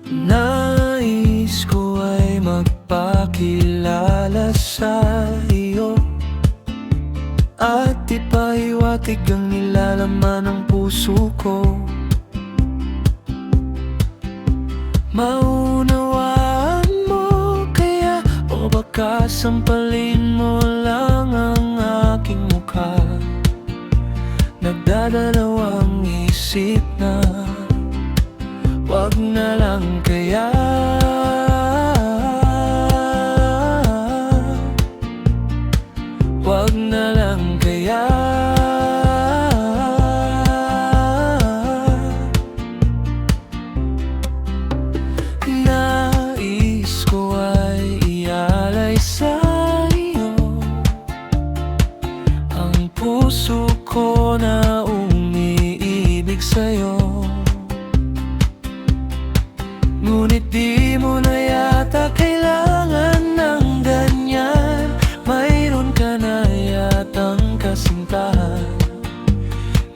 Nais ko ay magpakilala sa iyo at ipahiwatig ang nilalaman ng puso ko. Maunawaan mo kaya o baka sampalin mo lang ang aking mukha. Nagdadalawang isip na wag na lang kaya. Wag na lang kaya. Nais ko ay ialay sa iyo ang puso ko na umiibig sa'yo. Ngunit di mo na yata kailangan ng ganyan. Mayroon ka na yatang kasintahan,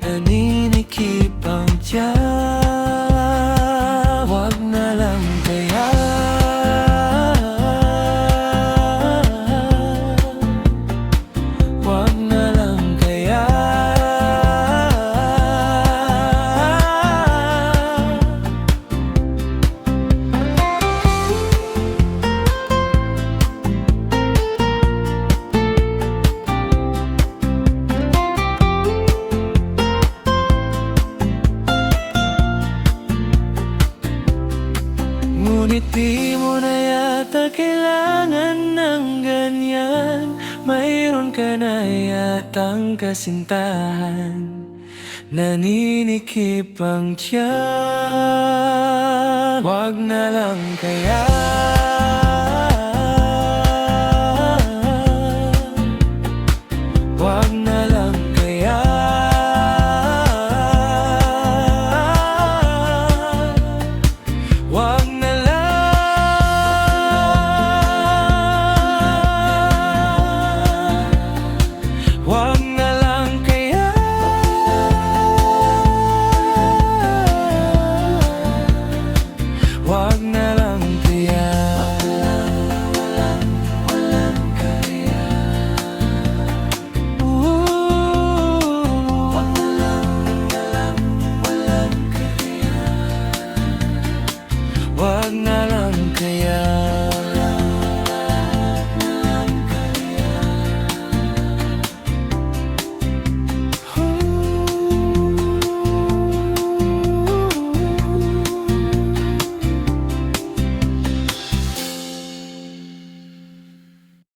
naninikip ang tiyan. Wag na lang kaya. Wag na lang kaya. Ngunit di mo na yata kailangan ng ganyan. Mayroon ka na yatang kasintahan, naninikip ang tiyan. Wag na lang kaya. Wag na lang kaya. Wag na lang. Wag na lang kaya. Wag na lang kaya. Walang kaya. Wag na lang, walang kaya. Wag na